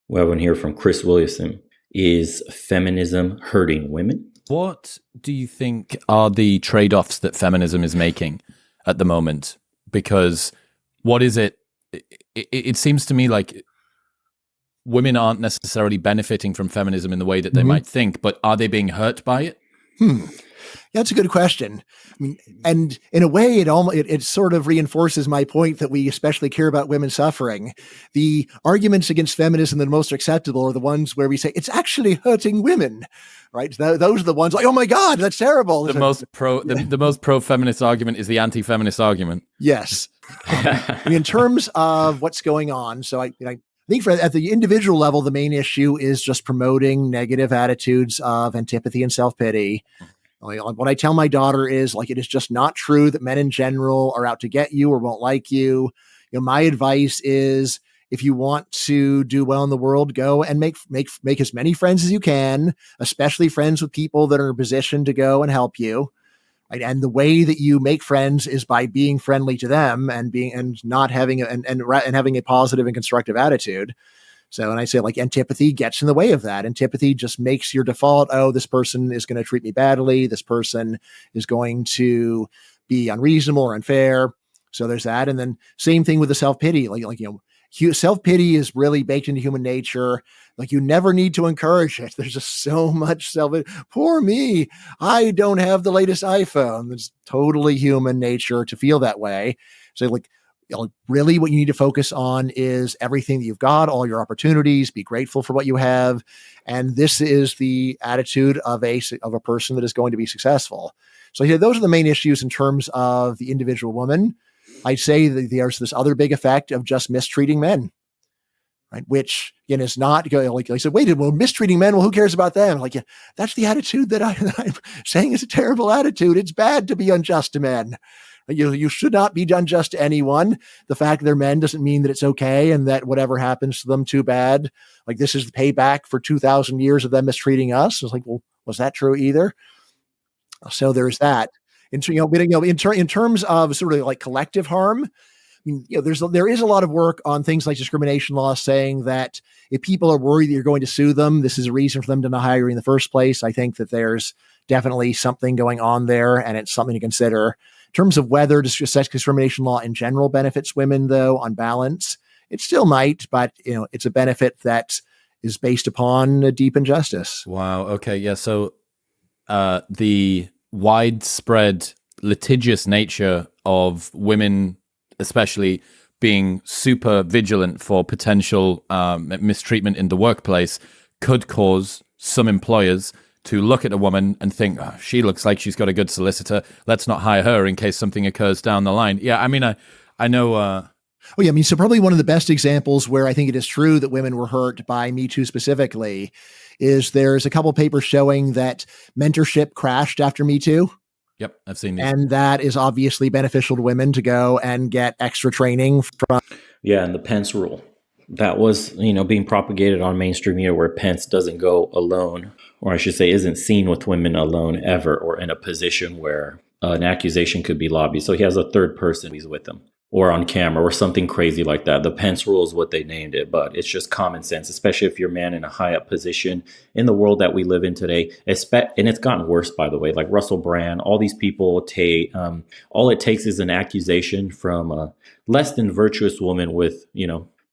We have one here from Chris Williamson. Is feminism hurting women? What do you think are the trade-offs that feminism is making at the moment? Because what is it? It seems to me like women aren't necessarily benefiting from feminism in the way that they might think, but are they being hurt by it? That's a good question. I mean, and in a way, it sort of reinforces my point that we especially care about women suffering. The arguments against feminism that are most acceptable are the ones where we say it's actually hurting women, right? Those are the ones like, oh my God, that's terrible. The most pro-feminist argument is the anti-feminist argument. Yes. In terms of what's going on, so I think at the individual level, the main issue is just promoting negative attitudes of antipathy and self-pity. What I tell my daughter is it is just not true that men in general are out to get you or won't like you. My advice is if you want to do well in the world, go and make as many friends as you can, especially friends with people that are in a position to go and help you. Right? And the way that you make friends is by being friendly to them and having a positive and constructive attitude. So, and I say antipathy gets in the way of that. Antipathy just makes your default, oh, this person is going to treat me badly. This person is going to be unreasonable or unfair. So there's that. And then same thing with the self-pity. Self-pity is really baked into human nature. You never need to encourage it. There's just so much poor me. I don't have the latest iPhone. It's totally human nature to feel that way. So really what you need to focus on is everything that you've got, all your opportunities, be grateful for what you have. And this is the attitude of a person that is going to be successful. So those are the main issues in terms of the individual woman. I'd say that there's this other big effect of just mistreating men, right? Which again is not like I said, mistreating men. Well, who cares about them? That's the attitude that I'm saying is a terrible attitude. It's bad to be unjust to men. You should not be unjust to anyone. The fact they're men doesn't mean that it's okay and that whatever happens to them, too bad. This is the payback for 2,000 years of them mistreating us. It's well, was that true either? So there's that. In terms of sort of collective harm, there is a lot of work on things like discrimination law saying that if people are worried that you're going to sue them, this is a reason for them to not hire you in the first place. I think that there's definitely something going on there, and it's something to consider. In terms of whether sex discrimination law in general benefits women, though, on balance, it still might, but it's a benefit that is based upon a deep injustice. Wow. Okay. Yeah. So the widespread litigious nature of women, especially being super vigilant for potential mistreatment in the workplace, could cause some employers to look at a woman and think, oh, she looks like she's got a good solicitor. Let's not hire her in case something occurs down the line. Yeah, I mean, I know. So probably one of the best examples where I think it is true that women were hurt by Me Too specifically is there's a couple papers showing that mentorship crashed after Me Too. Yep, I've seen these. And that is obviously beneficial to women to go and get extra training from. Yeah, and the Pence rule. That was, being propagated on mainstream media where Pence doesn't go alone, or I should say isn't seen with women alone ever, or in a position where an accusation could be lobbied. So he has a third person he's with him, or on camera, or something crazy like that. The Pence rule is what they named it, but it's just common sense, especially if you're a man in a high up position in the world that we live in today. And it's gotten worse, by the way, like Russell Brand, all these people all it takes is an accusation from a less than virtuous woman with,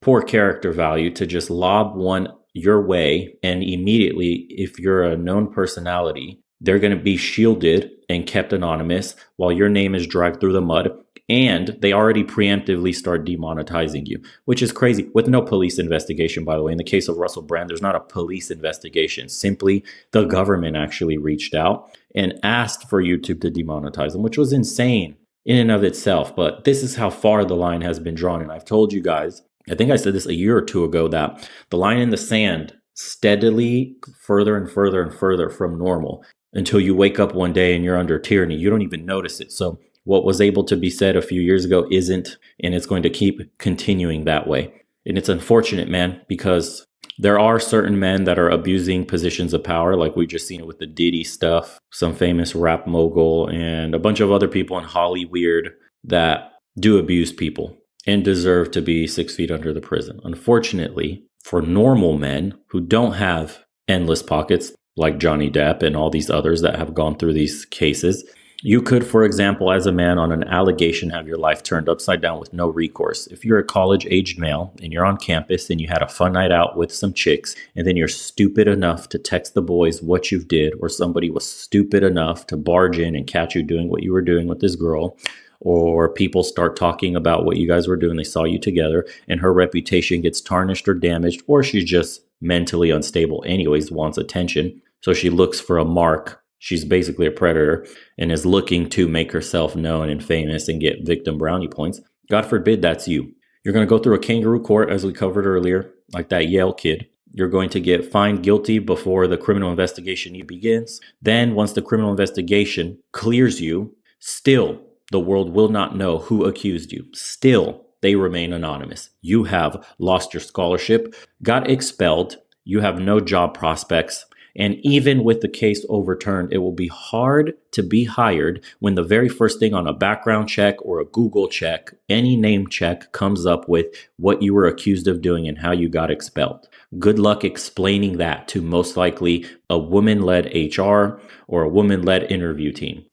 poor character value to just lob one your way. And immediately, if you're a known personality, they're going to be shielded and kept anonymous while your name is dragged through the mud. And they already preemptively start demonetizing you, which is crazy, with no police investigation, by the way. In the case of Russell Brand, there's not a police investigation. Simply, the government actually reached out and asked for YouTube to demonetize him, which was insane in and of itself. But this is how far the line has been drawn. And I've told you guys, I think I said this a year or two ago, that the line in the sand steadily further and further and further from normal until you wake up one day and you're under tyranny. You don't even notice it. So what was able to be said a few years ago isn't, and it's going to keep continuing that way. And it's unfortunate, man, because there are certain men that are abusing positions of power, like we just seen it with the Diddy stuff, some famous rap mogul, and a bunch of other people in Hollywood that do abuse people and deserve to be 6 feet under the prison. Unfortunately, for normal men who don't have endless pockets like Johnny Depp and all these others that have gone through these cases. You could, for example, as a man on an allegation, have your life turned upside down with no recourse. If you're a college-aged male and you're on campus and you had a fun night out with some chicks, and then you're stupid enough to text the boys what you did, or somebody was stupid enough to barge in and catch you doing what you were doing with this girl, or people start talking about what you guys were doing, they saw you together, and her reputation gets tarnished or damaged, or she's just mentally unstable anyways, wants attention. So she looks for a mark. She's basically a predator and is looking to make herself known and famous and get victim brownie points. God forbid that's you. You're going to go through a kangaroo court, as we covered earlier, like that Yale kid. You're going to get found guilty before the criminal investigation even begins. Then once the criminal investigation clears you, still the world will not know who accused you. Still, they remain anonymous. You have lost your scholarship, got expelled, you have no job prospects. And even with the case overturned, it will be hard to be hired when the very first thing on a background check or a Google check, any name check, comes up with what you were accused of doing and how you got expelled. Good luck explaining that to most likely a woman-led HR or a woman-led interview team.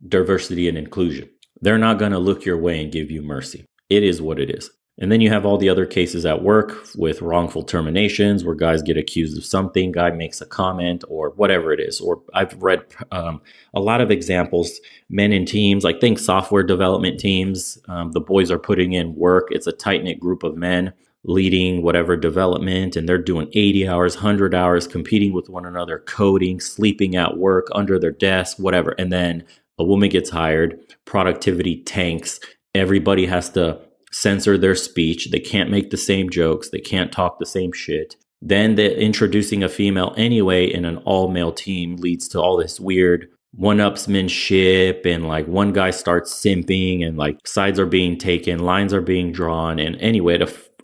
Diversity and inclusion. They're not going to look your way and give you mercy. It is what it is. And then you have all the other cases at work with wrongful terminations where guys get accused of something, guy makes a comment or whatever it is. Or I've read a lot of examples, men in teams, like think software development teams. The boys are putting in work. It's a tight-knit group of men leading whatever development, and they're doing 80 hours, 100 hours, competing with one another, coding, sleeping at work, under their desk, whatever. And then a woman gets hired, productivity tanks, everybody has to censor their speech. They can't make the same jokes. They can't talk the same shit. Then introducing a female anyway in an all-male team leads to all this weird one-upsmanship, and like one guy starts simping and like sides are being taken, lines are being drawn. And anyway,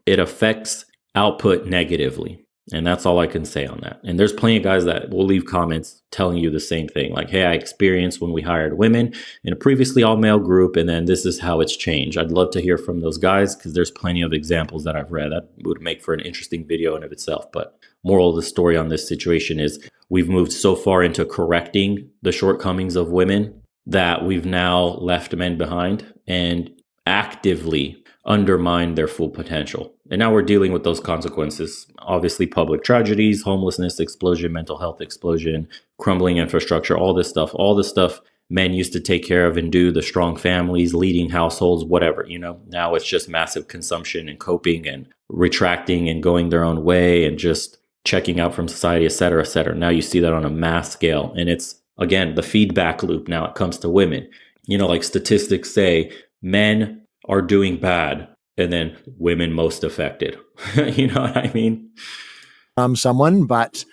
it affects output negatively. And that's all I can say on that. And there's plenty of guys that will leave comments telling you the same thing. Like, hey, I experienced when we hired women in a previously all-male group, and then this is how it's changed. I'd love to hear from those guys because there's plenty of examples that I've read that would make for an interesting video in of itself. But moral of the story on this situation is we've moved so far into correcting the shortcomings of women that we've now left men behind and actively undermine their full potential. And now we're dealing with those consequences. Obviously, public tragedies, homelessness explosion, mental health explosion, crumbling infrastructure, all this stuff men used to take care of and do, the strong families, leading households, whatever, now it's just massive consumption and coping and retracting and going their own way and just checking out from society, et cetera, et cetera. Now you see that on a mass scale. And it's, again, the feedback loop now it comes to women. Like statistics say, men are doing bad, and then women most affected. You know what I mean? But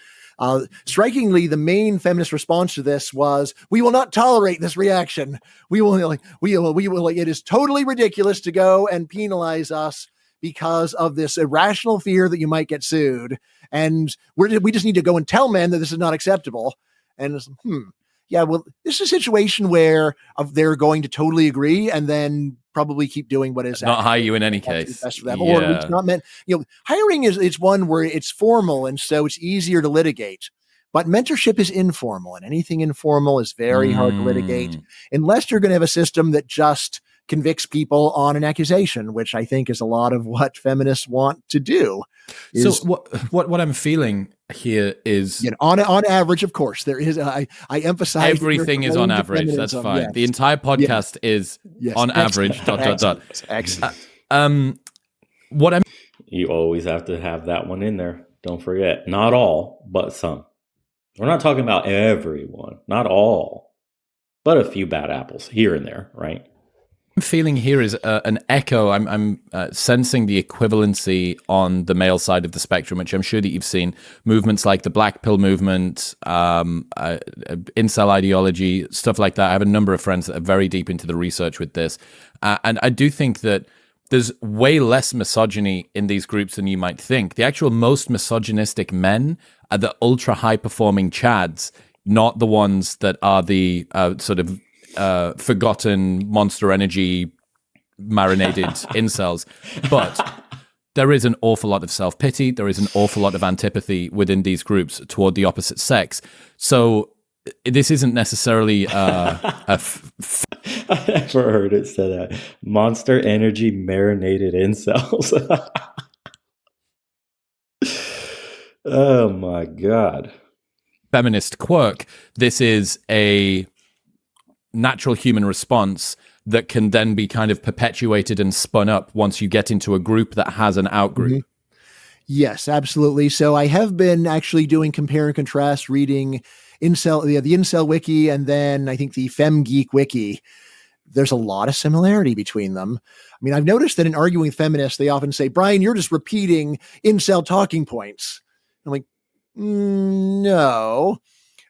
strikingly, the main feminist response to this was, "We will not tolerate this reaction. We will. It is totally ridiculous to go and penalize us because of this irrational fear that you might get sued, and we just need to go and tell men that this is not acceptable." And yeah, well, this is a situation where they're going to totally agree and then probably keep doing what is not hire you in any case. Best for them. Yeah. Or it's not meant. Hiring it's one where it's formal, and so it's easier to litigate. But mentorship is informal, and anything informal is very hard to litigate unless you're going to have a system that just convicts people on an accusation, which I think is a lot of what feminists want to do. So what I'm feeling here is, on average, of course, there is. I emphasize everything is on average. That's fine. Yes. The entire podcast is on average. Excellent. You always have to have that one in there. Don't forget, not all, but some. We're not talking about everyone, not all, but a few bad apples here and there, right? I'm feeling here is an echo. I'm sensing the equivalency on the male side of the spectrum, which I'm sure that you've seen. Movements like the Black Pill movement, incel ideology, stuff like that. I have a number of friends that are very deep into the research with this. And I do think that there's way less misogyny in these groups than you might think. The actual most misogynistic men are the ultra high-performing chads, not the ones that are the sort of forgotten Monster Energy marinated incels. But there is an awful lot of self-pity. There is an awful lot of antipathy within these groups toward the opposite sex. So this isn't necessarily I never heard it said that. Monster Energy marinated incels. Oh my God. feminist quirk. This is a natural human response that can then be kind of perpetuated and spun up once you get into a group that has an outgroup. Mm-hmm. Yes, absolutely. So I have been actually doing compare and contrast, reading the Incel Wiki, and then I think the Fem Geek Wiki. There's a lot of similarity between them. I mean, I've noticed that in arguing with feminists, they often say, Brian, you're just repeating incel talking points. I'm like, no.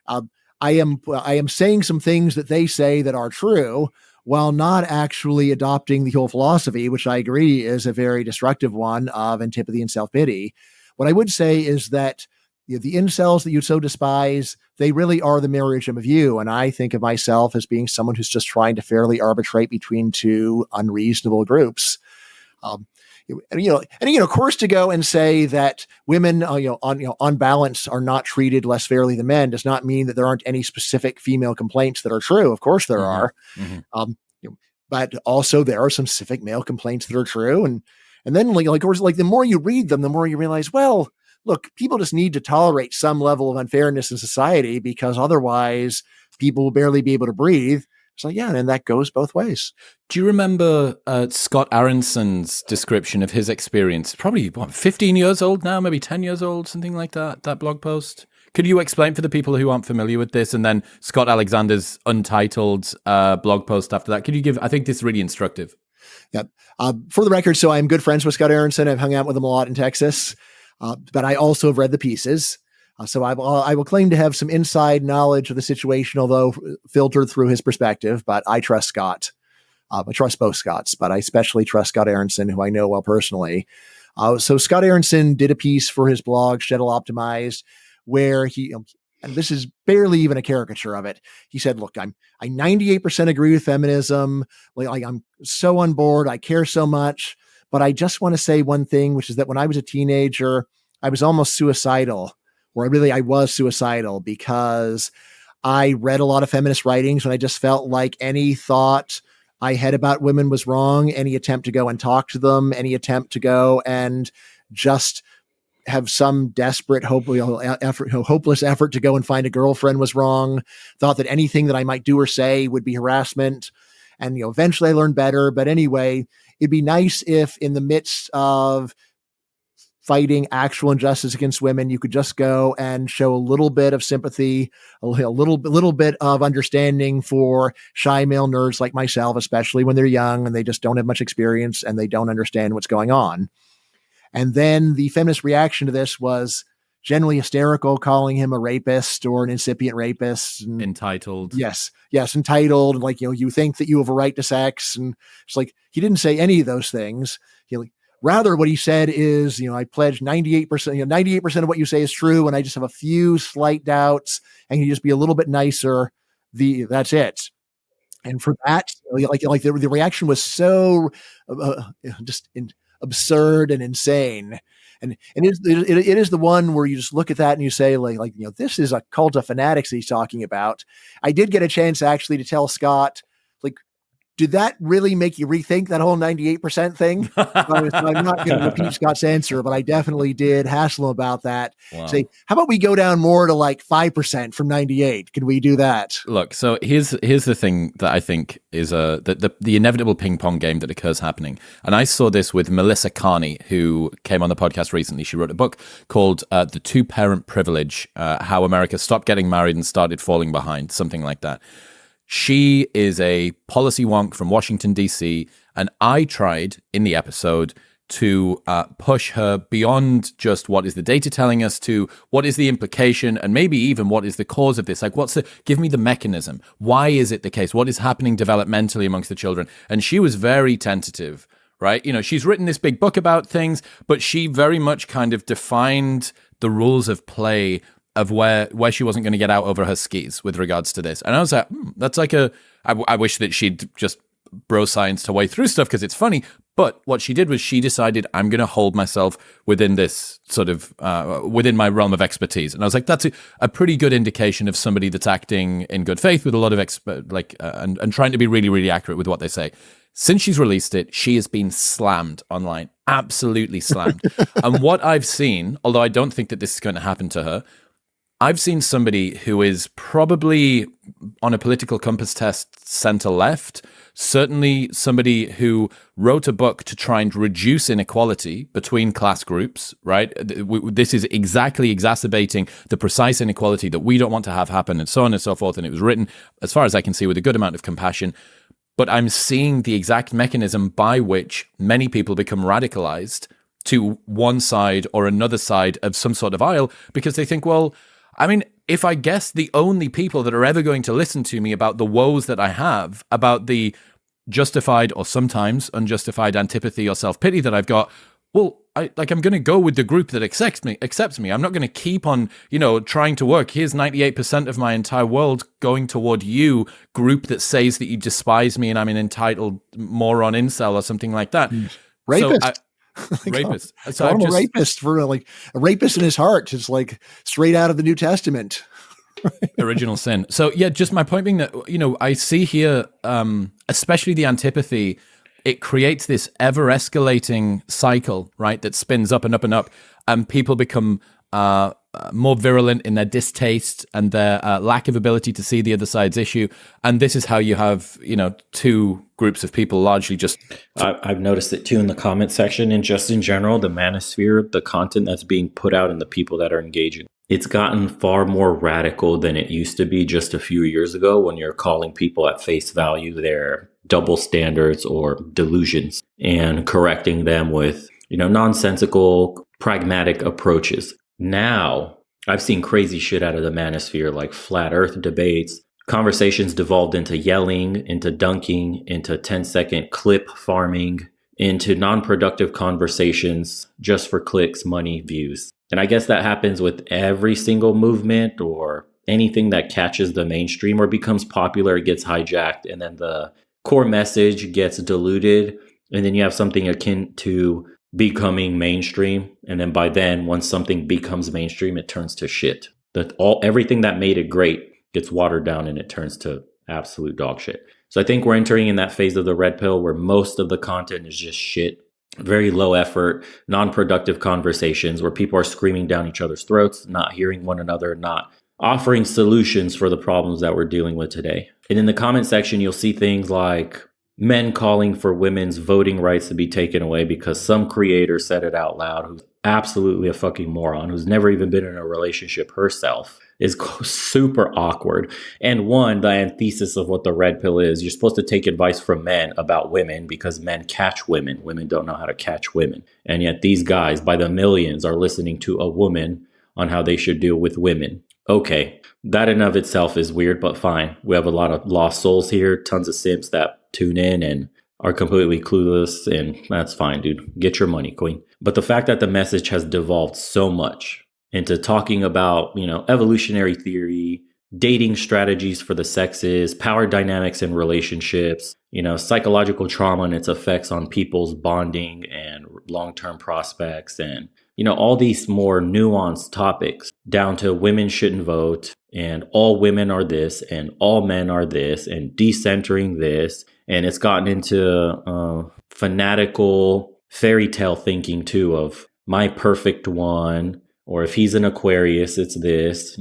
I am saying some things that they say that are true, while not actually adopting the whole philosophy, which I agree is a very destructive one of antipathy and self-pity. What I would say is that the incels that you so despise, they really are the mirror image of you. And I think of myself as being someone who's just trying to fairly arbitrate between two unreasonable groups. Of course, to go and say that women, on balance, are not treated less fairly than men does not mean that there aren't any specific female complaints that are true. Of course, there are, but also there are some specific male complaints that are true. And then, of course, the more you read them, the more you realize, well, look, people just need to tolerate some level of unfairness in society because otherwise, people will barely be able to breathe. So yeah, and that goes both ways. Do you remember Scott Aronson's description of his experience? Probably 15 years old now, maybe 10 years old, something like that blog post. Could you explain for the people who aren't familiar with this? And then Scott Alexander's untitled blog post after that. Could you give, I think this is really instructive. Yeah. For the record, so I'm good friends with Scott Aronson. I've hung out with him a lot in Texas, but I also have read the pieces. So I will claim to have some inside knowledge of the situation, although filtered through his perspective, but I trust Scott. I trust both Scotts, but I especially trust Scott Aronson, who I know well personally. So Scott Aronson did a piece for his blog, Shtetl Optimized, where he, and this is barely even a caricature of it. He said, look, I 98% agree with feminism. Like I'm so on board. I care so much, but I just want to say one thing, which is that when I was a teenager, I was almost suicidal. I was suicidal because I read a lot of feminist writings and I just felt like any thought I had about women was wrong. Any attempt to go and talk to them, any attempt to go and just have some desperate, hopeless effort to go and find a girlfriend was wrong. Thought that anything that I might do or say would be harassment. And, eventually I learned better. But anyway, it'd be nice if in the midst of fighting actual injustice against women, you could just go and show a little bit of sympathy, a little bit of understanding for shy male nerds like myself, especially when they're young and they just don't have much experience and they don't understand what's going on. And then the feminist reaction to this was generally hysterical, calling him a rapist or an incipient rapist. And entitled. Yes, entitled. Like, you think that you have a right to sex. And it's like, he didn't say any of those things. Rather, what he said is, I pledge 98%, 98% of what you say is true. And I just have a few slight doubts and you just be a little bit nicer. That's it. And for that, the reaction was so absurd and insane. And it is the one where you just look at that and you say, this is a cult of fanatics that he's talking about. I did get a chance actually to tell Scott, did that really make you rethink that whole 98% thing? I'm not going to repeat Scott's answer, but I definitely did hassle him about that. Wow. Say, how about we go down more to 5% from 98? Can we do that? Look, so here's the thing that I think is the inevitable ping pong game that occurs happening. And I saw this with Melissa Carney, who came on the podcast recently. She wrote a book called The Two-Parent Privilege, How America Stopped Getting Married and Started Falling Behind, something like that. She is a policy wonk from Washington, D.C., and I tried in the episode to push her beyond just what is the data telling us to what is the implication and maybe even what is the cause of this. Give me the mechanism. Why is it the case? What is happening developmentally amongst the children? And she was very tentative, right? She's written this big book about things, but she very much kind of defined the rules of play of where she wasn't going to get out over her skis with regards to this. And I was like, that's I wish that she'd just bro science her way through stuff because it's funny. But what she did was she decided, I'm going to hold myself within this sort of, within my realm of expertise. And I was like, that's a pretty good indication of somebody that's acting in good faith with a lot of and trying to be really, really accurate with what they say. Since she's released it, she has been slammed online, absolutely slammed. And what I've seen, although I don't think that this is going to happen to her, I've seen somebody who is probably on a political compass test center-left, certainly somebody who wrote a book to try and reduce inequality between class groups, right? This is exactly exacerbating the precise inequality that we don't want to have happen, and so on and so forth. And it was written, as far as I can see, with a good amount of compassion. But I'm seeing the exact mechanism by which many people become radicalized to one side or another side of some sort of aisle because they think, well, I mean, if I guess the only people that are ever going to listen to me about the woes that I have, about the justified or sometimes unjustified antipathy or self-pity that I've got, well, I'm going to go with the group that accepts me. I'm not going to keep on, trying to work. Here's 98% of my entire world going toward you, group that says that you despise me and I'm an entitled moron incel or something like that. Rapist. Rapist. So I'm a rapist for a rapist in his heart, just like straight out of the New Testament. Original sin. So yeah, just my point being that, I see here, especially the antipathy, it creates this ever escalating cycle, right? That spins up and up and up, and people become more virulent in their distaste and their lack of ability to see the other side's issue. And this is how you have, two groups of people largely just... I've noticed it too in the comment section and just in general, the manosphere, the content that's being put out and the people that are engaging. It's gotten far more radical than it used to be just a few years ago when you're calling people at face value their double standards or delusions and correcting them with, nonsensical, pragmatic approaches. Now, I've seen crazy shit out of the manosphere, like flat earth debates. Conversations devolved into yelling, into dunking, into 10-second clip farming, into non-productive conversations just for clicks, money, views. And I guess that happens with every single movement or anything that catches the mainstream or becomes popular, it gets hijacked, and then the core message gets diluted. And then you have something akin to becoming mainstream. And then by then, once something becomes mainstream, it turns to shit. Everything that made it great gets watered down and it turns to absolute dog shit. So I think we're entering in that phase of the red pill where most of the content is just shit. Very low effort, non-productive conversations where people are screaming down each other's throats, not hearing one another, not offering solutions for the problems that we're dealing with today. And in the comment section, you'll see things like men calling for women's voting rights to be taken away because some creator said it out loud, who's absolutely a fucking moron, who's never even been in a relationship herself, is super awkward. And the antithesis of what the red pill is, you're supposed to take advice from men about women because men catch women. Women don't know how to catch women. And yet these guys, by the millions, are listening to a woman on how they should deal with women. Okay, that in of itself is weird, but fine. We have a lot of lost souls here, tons of simps that tune in and are completely clueless, and that's fine, dude. Get your money, queen. But the fact that the message has devolved so much into talking about, evolutionary theory, dating strategies for the sexes, power dynamics in relationships, psychological trauma and its effects on people's bonding and long-term prospects, and all these more nuanced topics, down to women shouldn't vote and all women are this and all men are this and decentering this. And it's gotten into fanatical fairy tale thinking too of my perfect one, or if he's an Aquarius, it's this,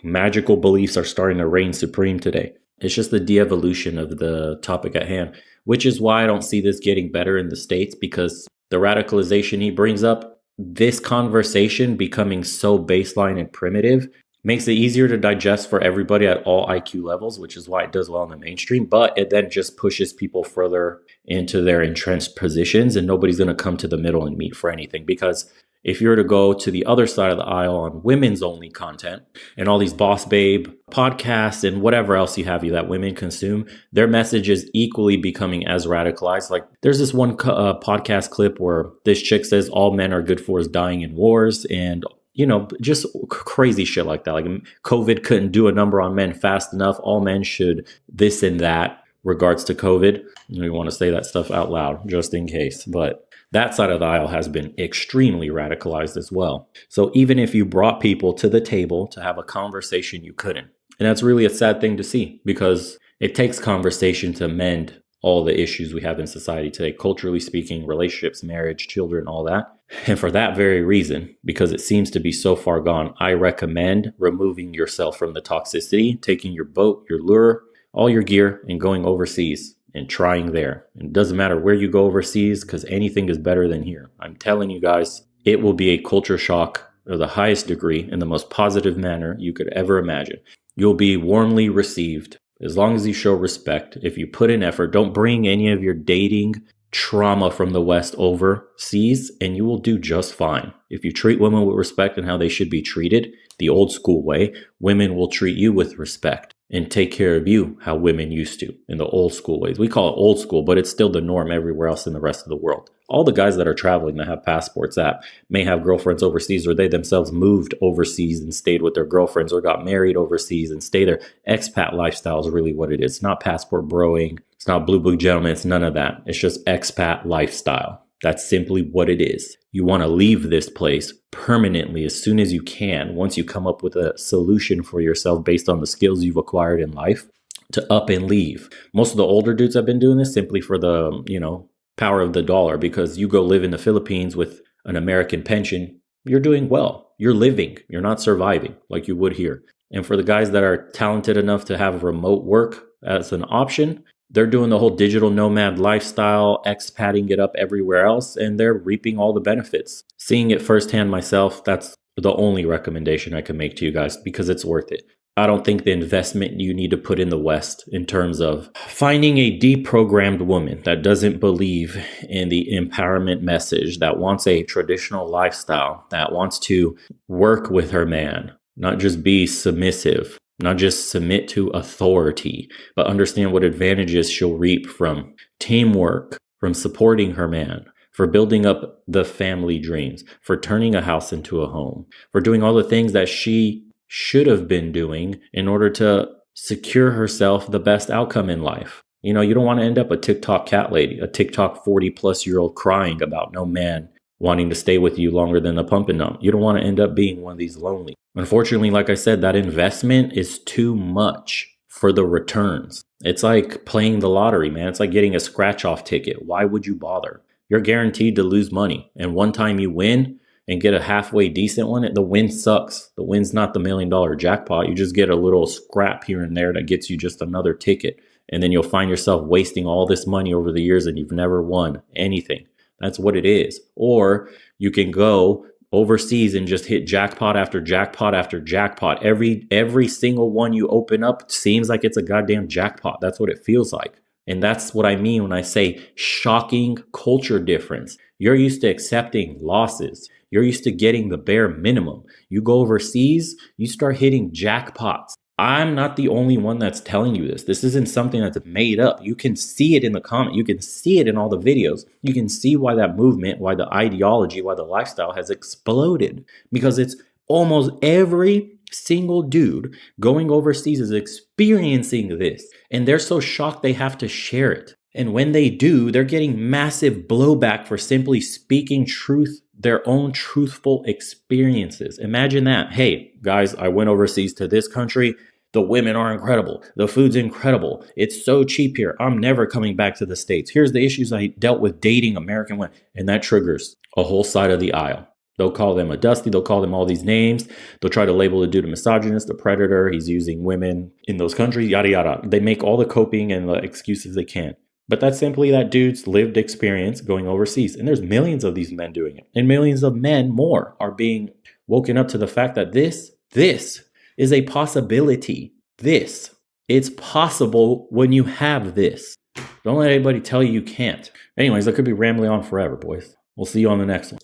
magical beliefs are starting to reign supreme today. It's just the de-evolution of the topic at hand, which is why I don't see this getting better in the States, because the radicalization he brings up, this conversation becoming so baseline and primitive, makes it easier to digest for everybody at all IQ levels, which is why it does well in the mainstream. But it then just pushes people further into their entrenched positions, and nobody's going to come to the middle and meet for anything. Because if you were to go to the other side of the aisle on women's only content and all these boss babe podcasts and whatever else that women consume, their message is equally becoming as radicalized. Like there's this one podcast clip where this chick says all men are good for is dying in wars, and just crazy shit like that. Like COVID couldn't do a number on men fast enough. All men should this and that. regards to COVID. We want to say that stuff out loud just in case. But that side of the aisle has been extremely radicalized as well. So even if you brought people to the table to have a conversation, you couldn't. And that's really a sad thing to see, because it takes conversation to mend all the issues we have in society today, culturally speaking, relationships, marriage, children, all that. And for that very reason, because it seems to be so far gone, I recommend removing yourself from the toxicity, taking your boat, your lure, all your gear, and going overseas and trying there. And it doesn't matter where you go overseas, because anything is better than here. I'm telling you guys, it will be a culture shock of the highest degree in the most positive manner you could ever imagine. You'll be warmly received as long as you show respect. If you put in effort, don't bring any of your dating trauma from the West overseas, and you will do just fine. If you treat women with respect and how they should be treated, the old school way, women will treat you with respect and take care of you how women used to in the old school ways. We call it old school, but it's still the norm everywhere else in the rest of the world. All the guys that are traveling that have passports that may have girlfriends overseas, or they themselves moved overseas and stayed with their girlfriends, or got married overseas and stay there. Expat lifestyle is really what it is. It's not passport broing. It's not blue book gentlemen. It's none of that. It's just expat lifestyle. That's simply what it is. You want to leave this place permanently as soon as you can, once you come up with a solution for yourself based on the skills you've acquired in life, to up and leave. Most of the older dudes have been doing this simply for the, power of the dollar, because you go live in the Philippines with an American pension, you're doing well. You're living. You're not surviving like you would here. And for the guys that are talented enough to have remote work as an option, they're doing the whole digital nomad lifestyle, expatting it up everywhere else, and they're reaping all the benefits. Seeing it firsthand myself, that's the only recommendation I can make to you guys, because it's worth it. I don't think the investment you need to put in the West in terms of finding a deprogrammed woman that doesn't believe in the empowerment message, that wants a traditional lifestyle, that wants to work with her man, not just be submissive, not just submit to authority, but understand what advantages she'll reap from teamwork, from supporting her man, for building up the family dreams, for turning a house into a home, for doing all the things that she should have been doing in order to secure herself the best outcome in life. You don't want to end up a TikTok cat lady, a TikTok 40-plus-year-old crying about no man wanting to stay with you longer than the pump and dump. You don't want to end up being one of these lonely. Unfortunately, like I said, that investment is too much for the returns. It's like playing the lottery, man. It's like getting a scratch-off ticket. Why would you bother? You're guaranteed to lose money. And one time you win and get a halfway decent one, the win sucks. The win's not the $1 million jackpot. You just get a little scrap here and there that gets you just another ticket. And then you'll find yourself wasting all this money over the years and you've never won anything. That's what it is. Or you can go overseas and just hit jackpot after jackpot after jackpot. Every single one you open up seems like it's a goddamn jackpot. That's what it feels like. And that's what I mean when I say shocking culture difference. You're used to accepting losses. You're used to getting the bare minimum. You go overseas, you start hitting jackpots. I'm not the only one that's telling you this. This isn't something that's made up. You can see it in the comment. You can see it in all the videos. You can see why that movement, why the ideology, why the lifestyle has exploded. Because it's almost every single dude going overseas is experiencing this. And they're so shocked they have to share it. And when they do, they're getting massive blowback for simply speaking truth, their own truthful experiences. Imagine that. Hey, guys, I went overseas to this country. The women are incredible. The food's incredible. It's so cheap here. I'm never coming back to the States. Here's the issues I dealt with dating American women. And that triggers a whole side of the aisle. They'll call them a dusty. They'll call them all these names. They'll try to label the dude a misogynist, a predator. He's using women in those countries, yada, yada. They make all the coping and the excuses they can. But that's simply that dude's lived experience going overseas. And there's millions of these men doing it. And millions of men more are being woken up to the fact that this is a possibility. It's possible when you have this. Don't let anybody tell you you can't. Anyways, I could be rambling on forever, boys. We'll see you on the next one.